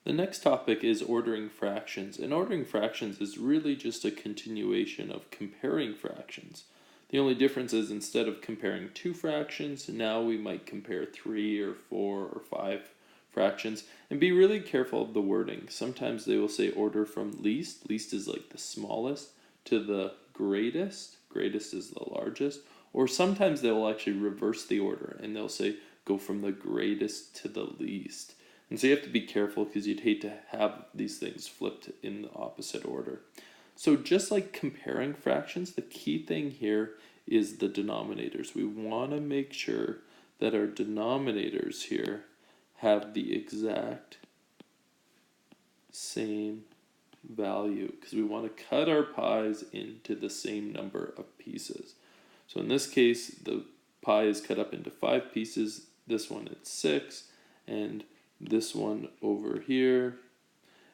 The next topic is ordering fractions, and ordering fractions is really just a continuation of comparing fractions. The only difference is instead of comparing two fractions, now we might compare 3 or 4 or 5 fractions, and be really careful of the wording. Sometimes they will say order from least is like the smallest, to the greatest is the largest, or sometimes they will actually reverse the order and they'll say go from the greatest to the least. And so you have to be careful because you'd hate to have these things flipped in the opposite order. So just like comparing fractions, the key thing here is the denominators. We want to make sure that our denominators here have the exact same value because we want to cut our pies into the same number of pieces. So in this case, the pie is cut up into 5 pieces. This one it's 6, and this one over here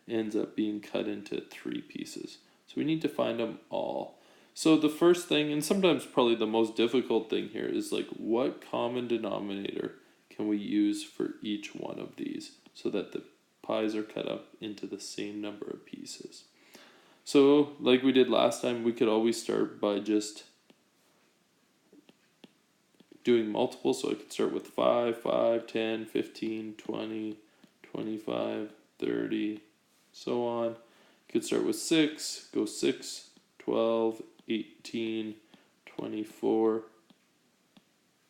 ends up being cut into 3 pieces. So we need to find them all. So the first thing, and sometimes probably the most difficult thing here, is like what common denominator can we use for each one of these so that the pies are cut up into the same number of pieces. So like we did last time, we could always start by just doing multiples. So I could start with 5, 5, 10, 15, 20, 25, 30, so on. You could start with 6, go 6, 12, 18, 24,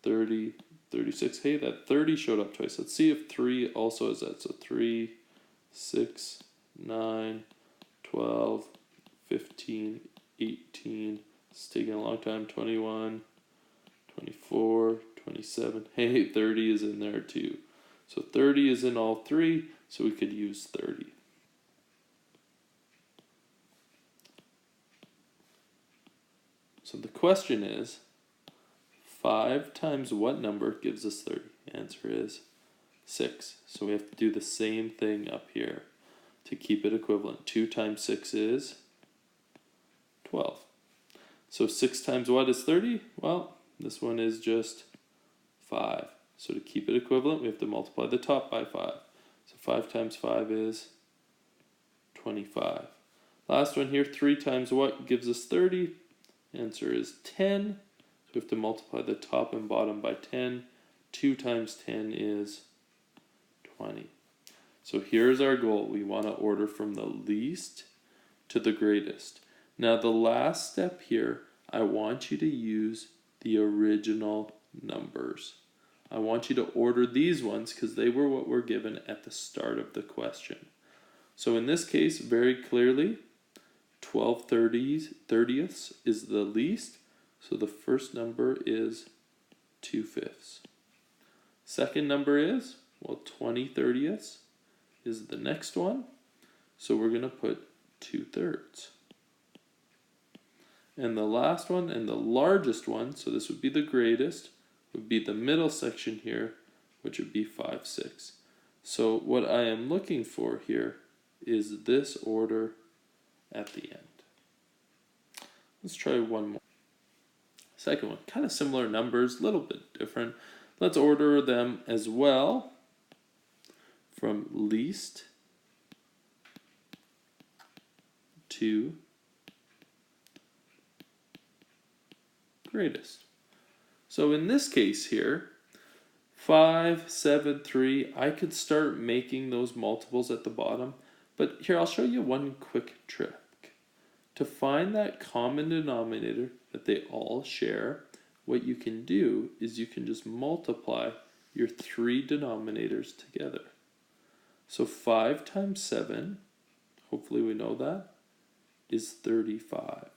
30, 36. Hey, that 30 showed up twice. Let's see if 3 also is that. So 3, 6, 9, 12, 15, 18. It's taking a long time. 21, 24, 27. Hey, 30 is in there too. So 30 is in all 3, so we could use 30. So the question is, 5 times what number gives us 30? The answer is 6. So we have to do the same thing up here to keep it equivalent. 2 times 6 is 12. So 6 times what is 30? Well, this one is just 5. So to keep it equivalent, we have to multiply the top by 5. So 5 times 5 is 25. Last one here, 3 times what gives us 30? Answer is 10. So we have to multiply the top and bottom by 10. 2 times 10 is 20. So here's our goal. We want to order from the least to the greatest. Now the last step here, I want you to use the original numbers. I want you to order these ones because they were what were given at the start of the question. So in this case, very clearly, 12 30ths is the least. So the first number is 2/5. Second number is, well, 20 30ths is the next one. So we're going to put 2/3. And the last one and the largest one, so this would be the greatest, would be the middle section here, which would be 5/6. So what I am looking for here is this order at the end. Let's try one more. Second one, kind of similar numbers, a little bit different. Let's order them as well from least to greatest. So in this case here, 5, 7, 3, I could start making those multiples at the bottom, but here I'll show you one quick trick. To find that common denominator that they all share, what you can do is you can just multiply your 3 denominators together. So 5 times 7, hopefully we know that, is 35.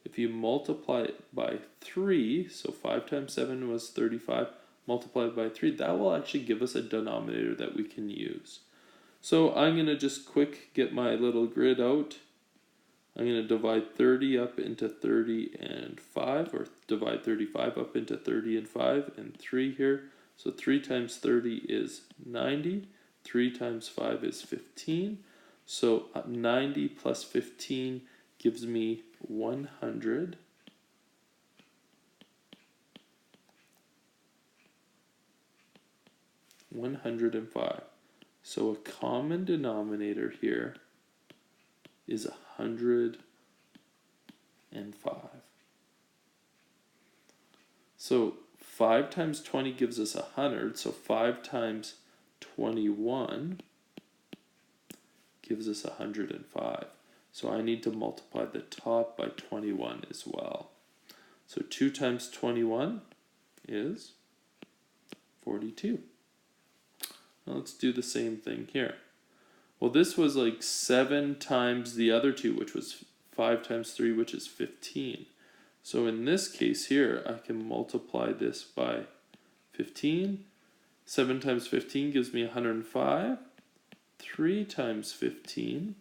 If you multiply it by 3, so 5 times 7 was 35, multiplied by 3, that will actually give us a denominator that we can use. So I'm going to just quick get my little grid out. I'm going to divide 30 up into 30 and 5, or divide 35 up into 30 and 5, and 3 here. So 3 times 30 is 90, 3 times 5 is 15. So 90 plus 15 gives me 100. $105. So a common denominator here is 105. So 5 times 20 gives us 100, so 5 times 21 gives us 105. So I need to multiply the top by 21 as well. So 2 times 21 is 42. Now let's do the same thing here. Well, this was like 7 times the other two, which was 5 times 3, which is 15. So in this case here, I can multiply this by 15. 7 times 15 gives me 105. 3 times 15,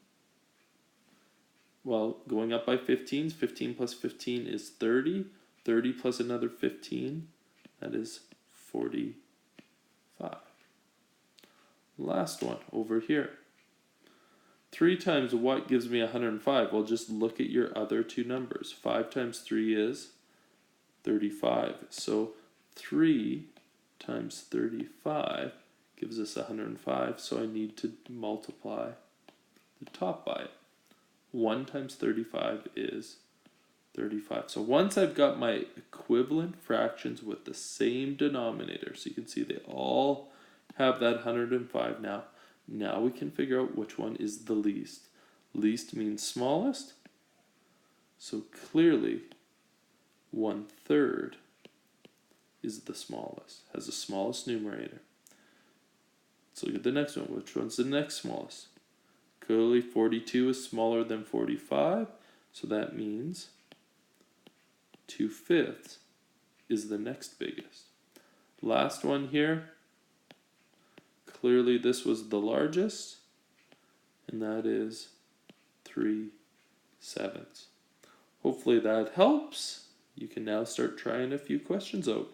well, going up by 15, 15 plus 15 is 30. 30 plus another 15, that is 45. Last one over here. 3 times what gives me 105? Well, just look at your other two numbers. 5 times 3 is 35. So 3 times 35 gives us 105. So I need to multiply the top by it. 1 times 35 is 35. So once I've got my equivalent fractions with the same denominator, so you can see they all have that 105 now. Now we can figure out which one is the least. Least means smallest. So clearly 1/3 is the smallest, has the smallest numerator. Let's look at the next one. Which one's the next smallest? Clearly 42 is smaller than 45, so that means 2/5 is the next biggest. Last one here. Clearly this was the largest, and that is 3/7. Hopefully that helps. You can now start trying a few questions out.